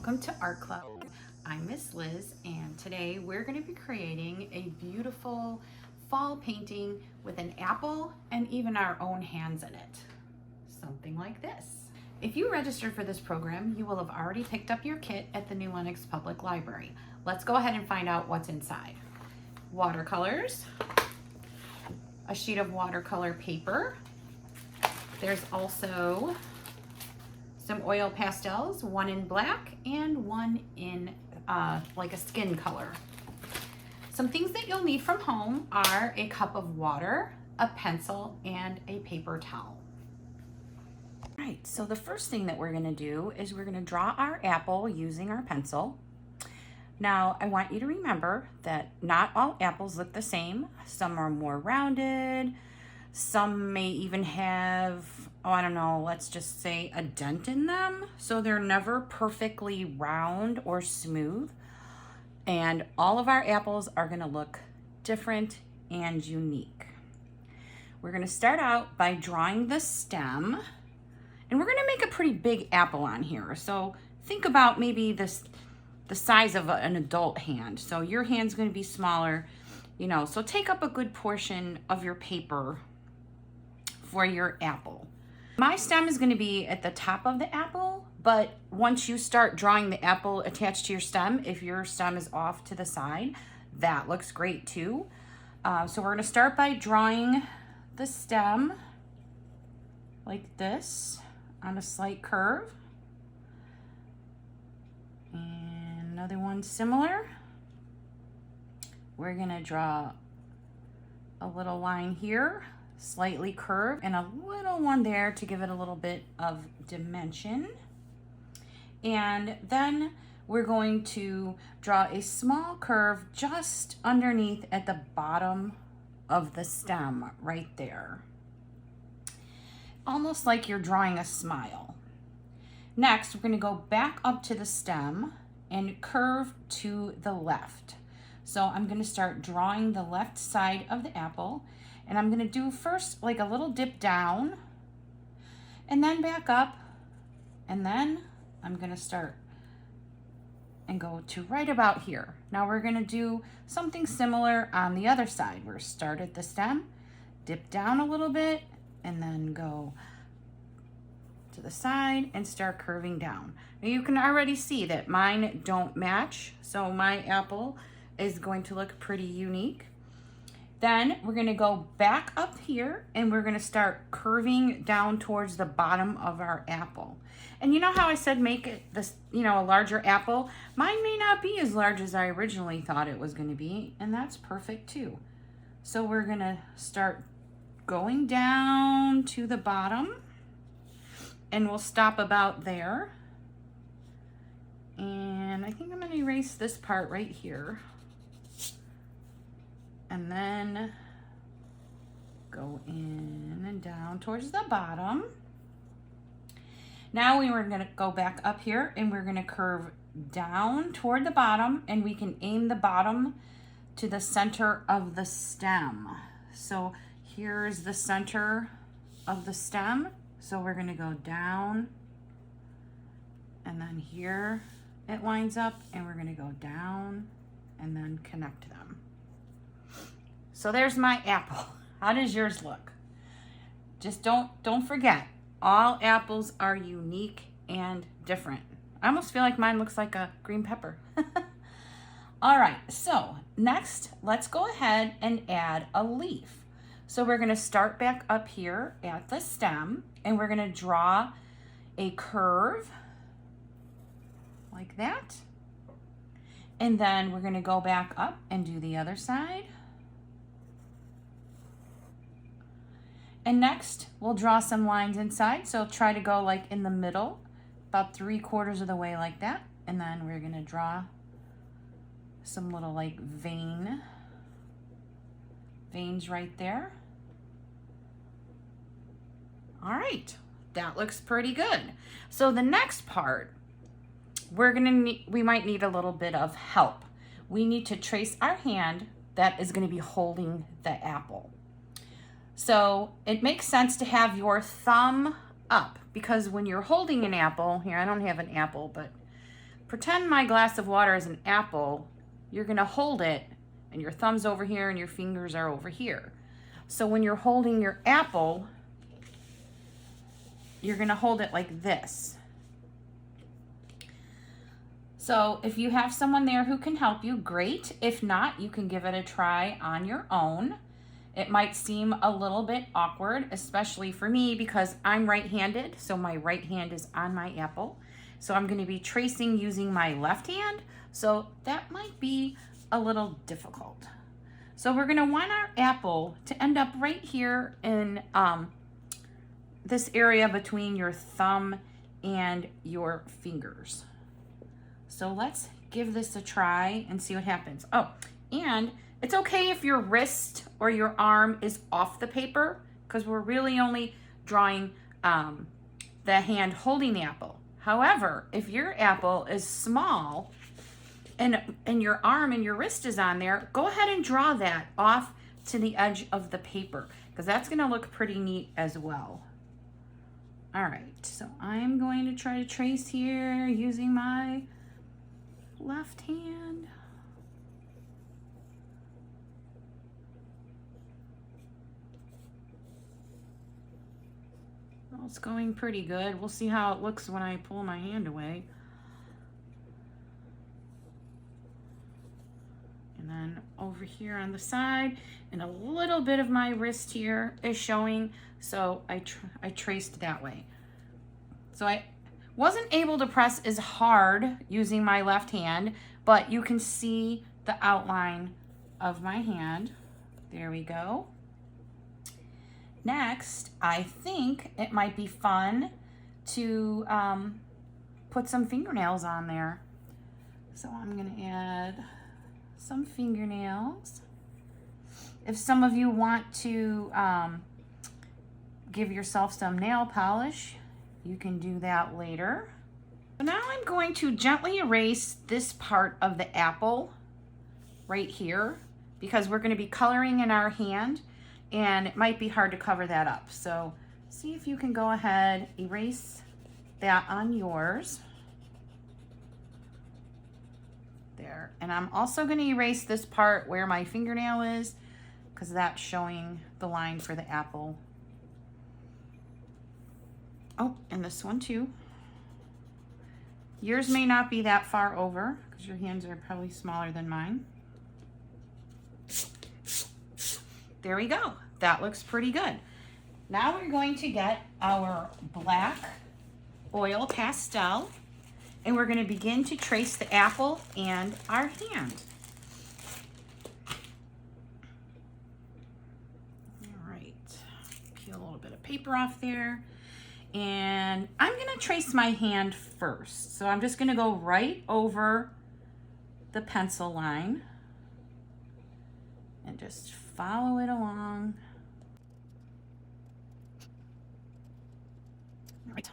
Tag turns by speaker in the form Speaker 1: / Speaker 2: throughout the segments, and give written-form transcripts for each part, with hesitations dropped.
Speaker 1: welcome to Art Club. I'm Miss Liz, and today we're going to be creating a beautiful fall painting with an apple and even our own hands in it. Something like this. If you registered for this program, you will have already picked up your kit at the New Lenox Public Library. Let's go ahead and find out what's inside. Watercolors, a sheet of watercolor paper. There's also some oil pastels, one in black and one in like a skin color. Some things that you'll need from home are a cup of water, a pencil, and a paper towel. All right, so the first thing that we're gonna do is we're gonna draw our apple using our pencil. Now, I want you to remember that not all apples look the same. Some are more rounded, some may even have, I don't know, let's just say a dent in them. So they're never perfectly round or smooth. And all of our apples are gonna look different and unique. We're gonna start out by drawing the stem. And we're gonna make a pretty big apple on here. So think about maybe the size of an adult hand. So your hand's gonna be smaller, so take up a good portion of your paper for your apple. My stem is going to be at the top of the apple, but once you start drawing the apple attached to your stem, if your stem is off to the side, that looks great too. So we're going to start by drawing the stem like this on a slight curve. And another one similar. We're going to draw a little line here, slightly curved, and a little one there to give it a little bit of dimension. And then we're going to draw a small curve just underneath at the bottom of the stem right there. Almost like you're drawing a smile. Next, we're going to go back up to the stem and curve to the left. So I'm going to start drawing the left side of the apple. And I'm gonna do first like a little dip down and then back up. And then I'm gonna start and go to right about here. Now we're gonna do something similar on the other side. We're start at the stem, dip down a little bit, and then go to the side and start curving down. Now you can already see that mine don't match. So my apple is going to look pretty unique. Then we're gonna go back up here and we're gonna start curving down towards the bottom of our apple. And you know how I said make it this, a larger apple? Mine may not be as large as I originally thought it was gonna be, and that's perfect too. So we're gonna start going down to the bottom and we'll stop about there. And I think I'm gonna erase this part right here. And then go in and down towards the bottom. Now we were gonna go back up here and we're gonna curve down toward the bottom, and we can aim the bottom to the center of the stem. So here's the center of the stem. So we're gonna go down, and then here it lines up, and we're gonna go down and then connect them. So there's my apple. How does yours look? Just don't forget, all apples are unique and different. I almost feel like mine looks like a green pepper. All right, so next, let's go ahead and add a leaf. So we're gonna start back up here at the stem, and we're gonna draw a curve like that. And then we're gonna go back up and do the other side. And next, we'll draw some lines inside. So try to go like in the middle, about 3/4 of the way like that. And then we're gonna draw some little like veins right there. All right, that looks pretty good. So the next part, we might need a little bit of help. We need to trace our hand that is gonna be holding the apple. So it makes sense to have your thumb up, because when you're holding an apple, here I don't have an apple, but pretend my glass of water is an apple. You're gonna hold it and your thumb's over here and your fingers are over here. So when you're holding your apple, you're gonna hold it like this. So if you have someone there who can help you, great. If not, you can give it a try on your own. It might seem a little bit awkward, especially for me because I'm right-handed, so my right hand is on my apple. So I'm going to be tracing using my left hand, so that might be a little difficult. So we're going to want our apple to end up right here in this area between your thumb and your fingers. So let's give this a try and see what happens. Oh, and it's okay if your wrist or your arm is off the paper because we're really only drawing the hand holding the apple. However, if your apple is small and your arm and your wrist is on there, go ahead and draw that off to the edge of the paper because that's going to look pretty neat as well. All right, so I'm going to try to trace here using my left hand. Well, it's going pretty good. We'll see how it looks when I pull my hand away. And then over here on the side, and a little bit of my wrist here is showing, so I traced that way. So I wasn't able to press as hard using my left hand, but you can see the outline of my hand. There we go. Next, I think it might be fun to put some fingernails on there. So I'm gonna add some fingernails. If some of you want to give yourself some nail polish, you can do that later. So now I'm going to gently erase this part of the apple right here because we're going to be coloring in our hand and it might be hard to cover that up. So see if you can go ahead, erase that on yours. There. And I'm also going to erase this part where my fingernail is because that's showing the line for the apple. Oh, and this one too. Yours may not be that far over because your hands are probably smaller than mine. There we go. That looks pretty good. Now we're going to get our black oil pastel and we're going to begin to trace the apple and our hand. All right. Peel a little bit of paper off there. And I'm going to trace my hand first. So I'm just going to go right over the pencil line and just follow it along. All right.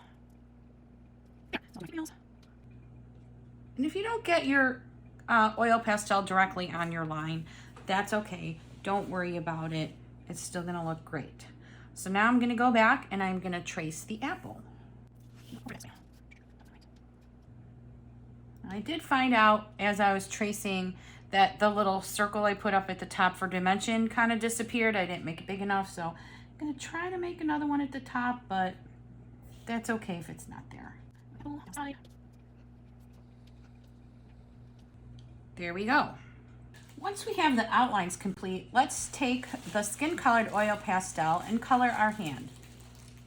Speaker 1: And if you don't get your oil pastel directly on your line, that's okay. Don't worry about it. It's still going to look great. So now I'm going to go back and I'm going to trace the apple. I did find out as I was tracing that the little circle I put up at the top for dimension kind of disappeared. I didn't make it big enough, so I'm going to try to make another one at the top, but that's okay if it's not there. There we go. Once we have the outlines complete, let's take the skin colored oil pastel and color our hand.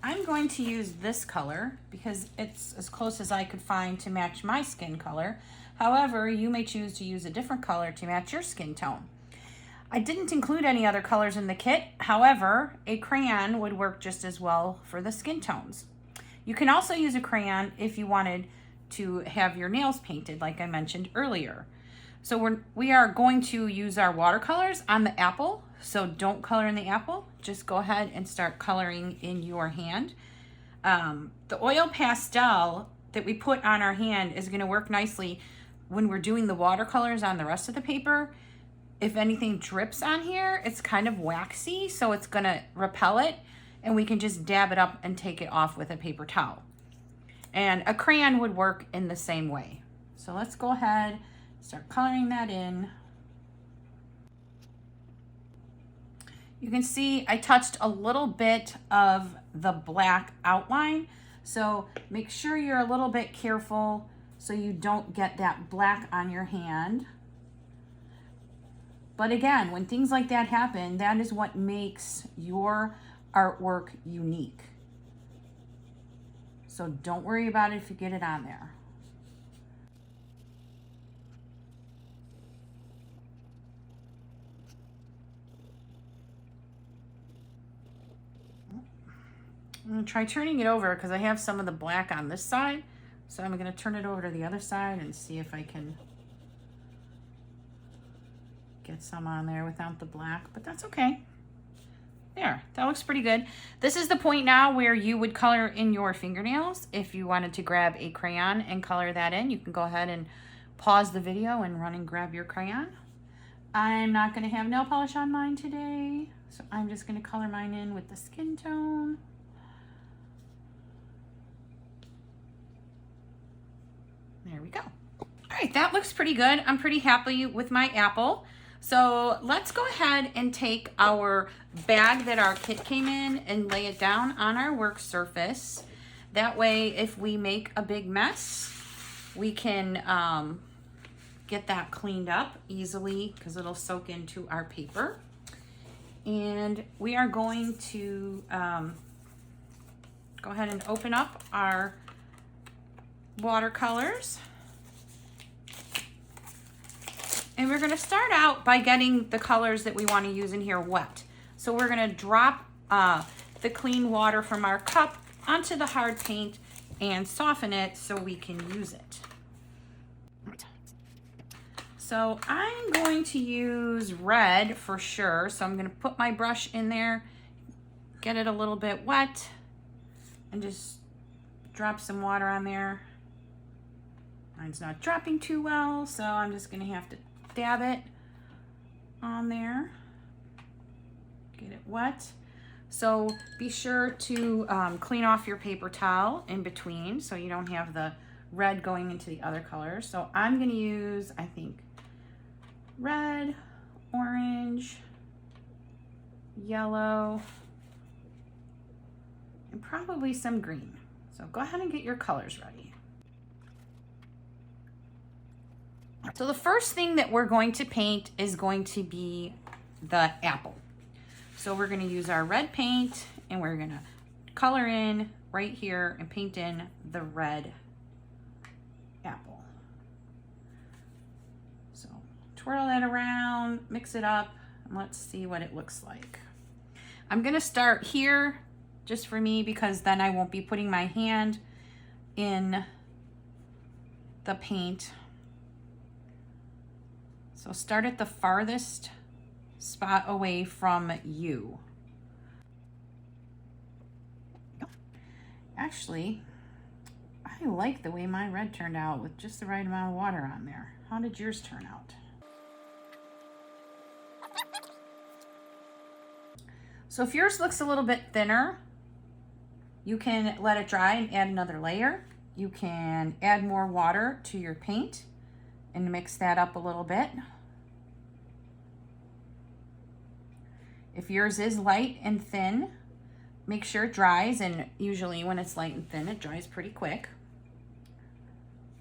Speaker 1: I'm going to use this color because it's as close as I could find to match my skin color. However, you may choose to use a different color to match your skin tone. I didn't include any other colors in the kit. However, a crayon would work just as well for the skin tones. You can also use a crayon if you wanted to have your nails painted, like I mentioned earlier. So we are going to use our watercolors on the apple. So don't color in the apple. Just go ahead and start coloring in your hand. The oil pastel that we put on our hand is going to work nicely when we're doing the watercolors on the rest of the paper. If anything drips on here, it's kind of waxy, so it's going to repel it, and we can just dab it up and take it off with a paper towel. And a crayon would work in the same way. So let's go ahead, start coloring that in. You can see I touched a little bit of the black outline. So make sure you're a little bit careful so you don't get that black on your hand. But again, when things like that happen, that is what makes your artwork unique. So don't worry about it if you get it on there. I'm gonna try turning it over because I have some of the black on this side. So I'm gonna turn it over to the other side and see if I can get some on there without the black, but that's okay. There, that looks pretty good. This is the point now where you would color in your fingernails. If you wanted to grab a crayon and color that in, you can go ahead and pause the video and run and grab your crayon. I'm not gonna have nail polish on mine today, so I'm just gonna color mine in with the skin tone. There we go. All right, that looks pretty good. I'm pretty happy with my apple. So let's go ahead and take our bag that our kit came in and lay it down on our work surface. That way, if we make a big mess, we can get that cleaned up easily because it'll soak into our paper. And we are going to go ahead and open up our watercolors. And we're gonna start out by getting the colors that we wanna use in here wet. So we're gonna drop the clean water from our cup onto the hard paint and soften it so we can use it. So I'm going to use red for sure. So I'm gonna put my brush in there, get it a little bit wet, and just drop some water on there. Mine's not dropping too well, so I'm just gonna have to dab it on there, get it wet. So be sure to clean off your paper towel in between so you don't have the red going into the other colors. So I'm gonna use, I think, red, orange, yellow, and probably some green. So go ahead and get your colors ready. So the first thing that we're going to paint is going to be the apple. So we're going to use our red paint and we're going to color in right here and paint in the red apple. So twirl that around, mix it up, and let's see what it looks like. I'm going to start here just for me because then I won't be putting my hand in the paint. So start at the farthest spot away from you. Actually, I like the way my red turned out with just the right amount of water on there. How did yours turn out? So if yours looks a little bit thinner, you can let it dry and add another layer. You can add more water to your paint and mix that up a little bit. If yours is light and thin, make sure it dries, and usually when it's light and thin, it dries pretty quick.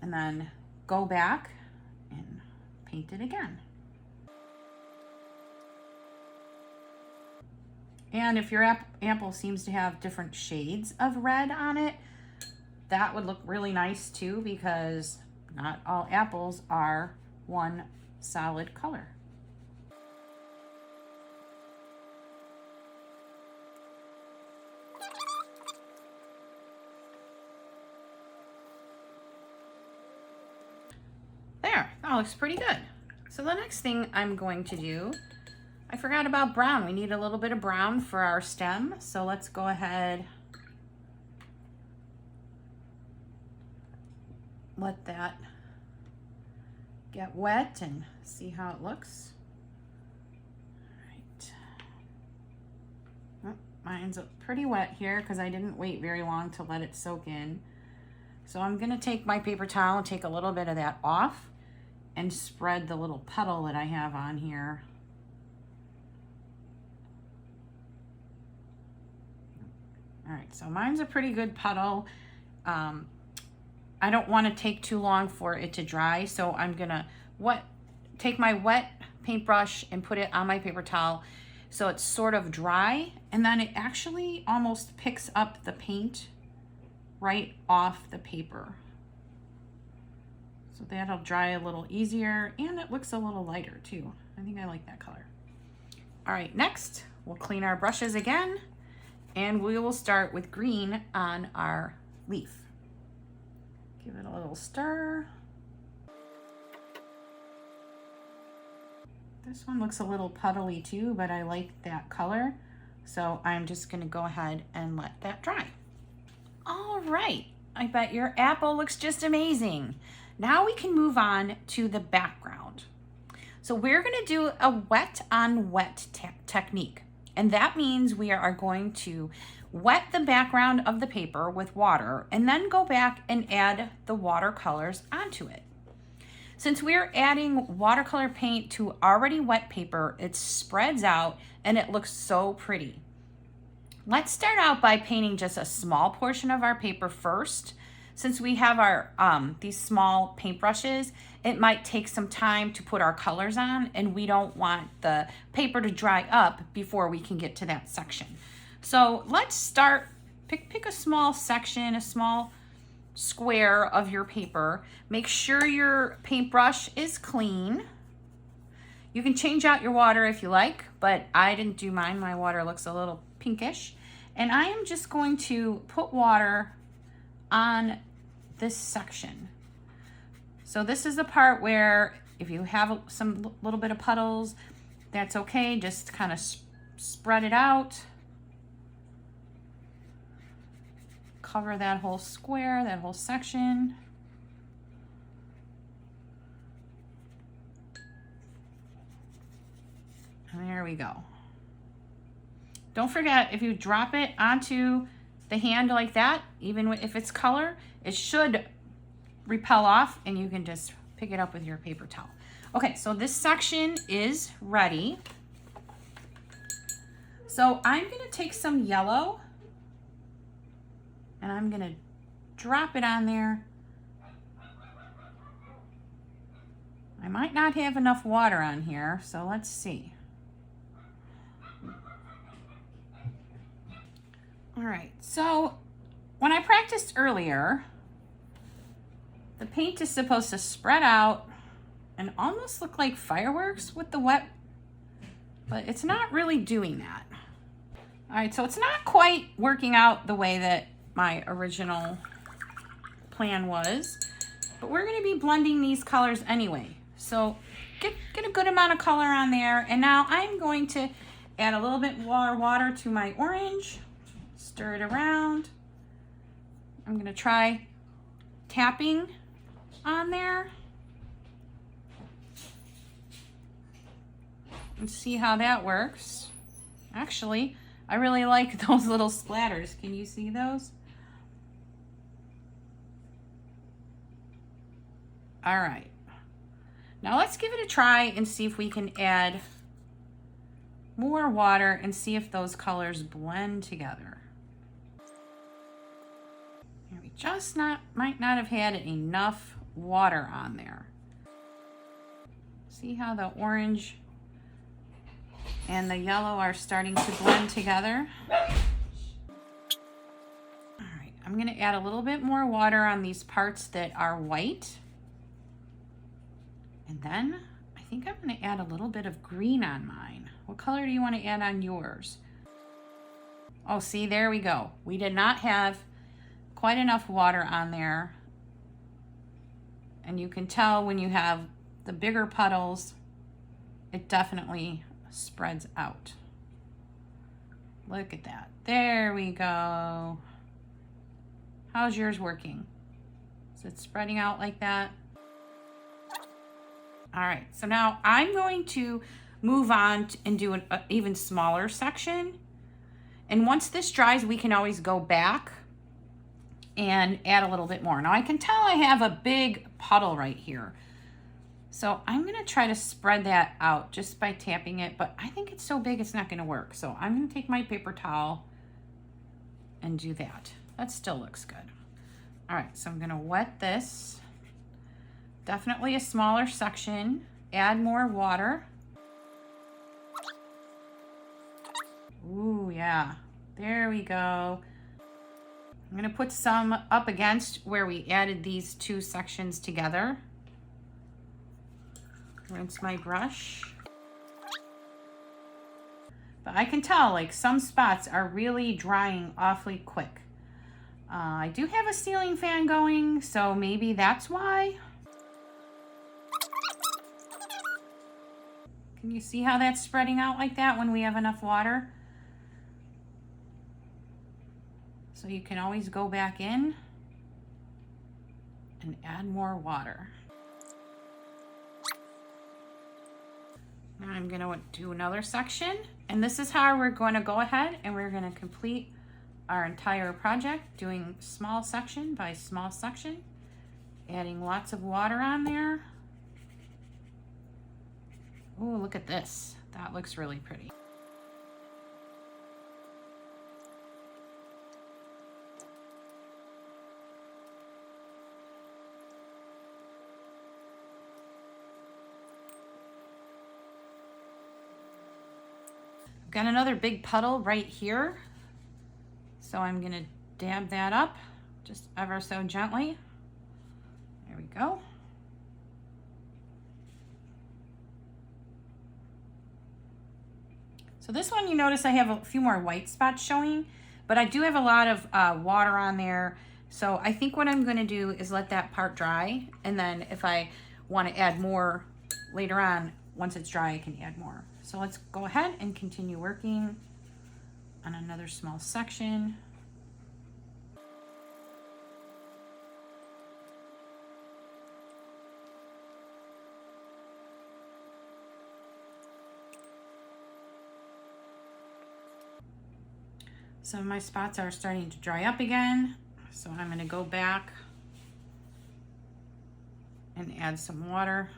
Speaker 1: And then go back and paint it again. And if your apple seems to have different shades of red on it, that would look really nice too, because not all apples are one solid color. There, that looks pretty good. So the next thing I'm going to do, I forgot about brown. We need a little bit of brown for our stem. So let's go ahead, let that get wet and see how it looks. All right. Oh, mine's pretty wet here because I didn't wait very long to let it soak in. So I'm gonna take my paper towel and take a little bit of that off and spread the little puddle that I have on here. All right, so mine's a pretty good puddle. I don't want to take too long for it to dry, so I'm gonna take my wet paintbrush and put it on my paper towel so it's sort of dry, and then it actually almost picks up the paint right off the paper. So that'll dry a little easier, and it looks a little lighter too. I think I like that color. All right, next we'll clean our brushes again, and we will start with green on our leaf. Give it a little stir. This one looks a little puddly too, but I like that color. So I'm just gonna go ahead and let that dry. All right, I bet your apple looks just amazing. Now we can move on to the background. So we're gonna do a wet on wet technique. And that means we are going to wet the background of the paper with water and then go back and add the watercolors onto it. Since we're adding watercolor paint to already wet paper, it spreads out and it looks so pretty. Let's start out by painting just a small portion of our paper first. Since we have our these small paintbrushes, it might take some time to put our colors on, and we don't want the paper to dry up before we can get to that section. So let's start, pick a small section, a small square of your paper. Make sure your paintbrush is clean. You can change out your water if you like, but I didn't do mine. My water looks a little pinkish. And I am just going to put water on this section. So this is the part where if you have some little bit of puddles, that's okay. Just kind of spread it out. Cover that whole square, that whole section. And there we go. Don't forget, if you drop it onto the hand like that, even if it's color, it should repel off and you can just pick it up with your paper towel. Okay, so this section is ready. So I'm gonna take some yellow and I'm gonna drop it on there. I might not have enough water on here, so let's see. All right, so when I practiced earlier, the paint is supposed to spread out and almost look like fireworks with the wet, but it's not really doing that. All right, so it's not quite working out the way that my original plan was, but we're gonna be blending these colors anyway. So get a good amount of color on there. And now I'm going to add a little bit more water to my orange, stir it around. I'm gonna try tapping on there and see how that works. Actually, I really like those little splatters. Can you see those? All right. Now let's give it a try and see if we can add more water and see if those colors blend together. We just might not have had enough water on there. See how the orange and the yellow are starting to blend together? All right, I'm gonna add a little bit more water on these parts that are white. And then I think I'm gonna add a little bit of green on mine. What color do you wanna add on yours? Oh, see, there we go. We did not have quite enough water on there. And you can tell when you have the bigger puddles, it definitely spreads out. Look at that. There we go. How's yours working? Is it spreading out like that? All right, so now I'm going to move on and do an even smaller section. And once this dries, we can always go back and add a little bit more. Now I can tell I have a big puddle right here. So I'm gonna try to spread that out just by tapping it, but I think it's so big it's not gonna work. So I'm gonna take my paper towel and do that. That still looks good. All right, so I'm gonna wet this. Definitely a smaller section. Add more water. Ooh, yeah, there we go. I'm gonna put some up against where we added these two sections together. Rinse my brush. But I can tell like some spots are really drying awfully quick. I do have a ceiling fan going, so maybe that's why. Can you see how that's spreading out like that when we have enough water? So you can always go back in and add more water. Now I'm gonna do another section, and this is how we're going to go ahead and we're gonna complete our entire project, doing small section by small section, adding lots of water on there. Oh, look at this. That looks really pretty. Got another big puddle right here. So I'm gonna dab that up just ever so gently. There we go. So this one, you notice I have a few more white spots showing, but I do have a lot of water on there. So I think what I'm gonna do is let that part dry. And then if I wanna add more later on, once it's dry, I can add more. So let's go ahead and continue working on another small section. Some of my spots are starting to dry up again, so I'm going to go back and add some water.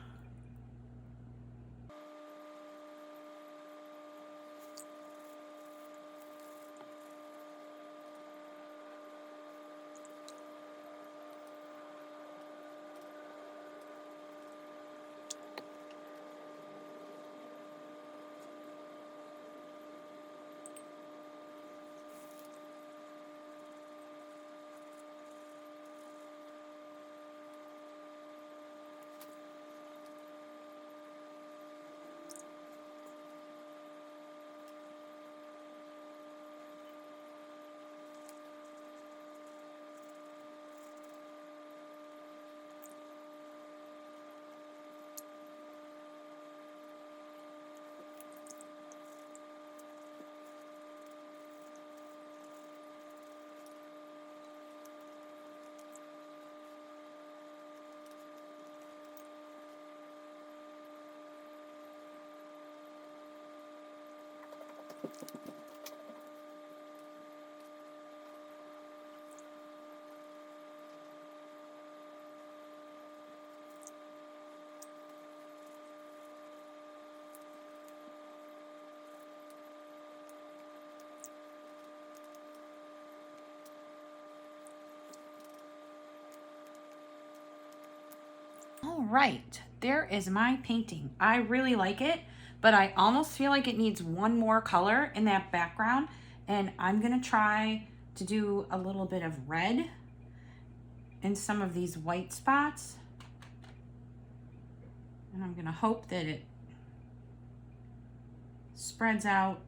Speaker 1: All right, there is my painting. I really like it, but I almost feel like it needs one more color in that background, and I'm gonna try to do a little bit of red in some of these white spots. And I'm gonna hope that it spreads out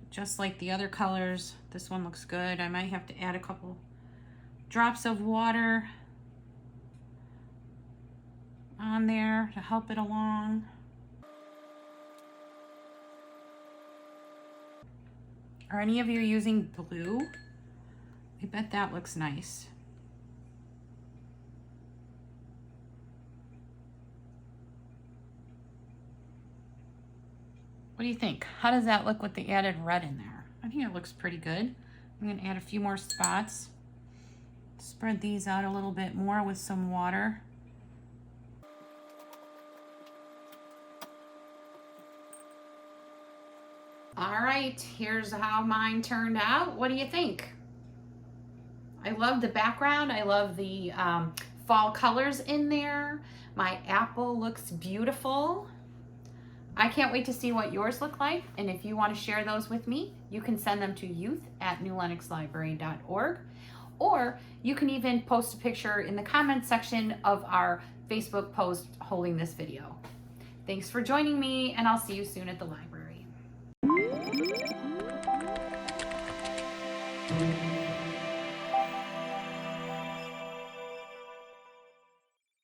Speaker 1: just like the other colors. This one looks good. I might have to add a couple drops of water on there to help it along. Are any of you using blue? I bet that looks nice. What do you think? How does that look with the added red in there? I think it looks pretty good. I'm gonna add a few more spots. Spread these out a little bit more with some water. All right, here's how mine turned out. What do you think? I love the background. I love the fall colors in there. My apple looks beautiful. I can't wait to see what yours look like. And if you want to share those with me, you can send them to youth@newlenoxlibrary.org. Or you can even post a picture in the comments section of our Facebook post holding this video. Thanks for joining me, and I'll see you soon at the library.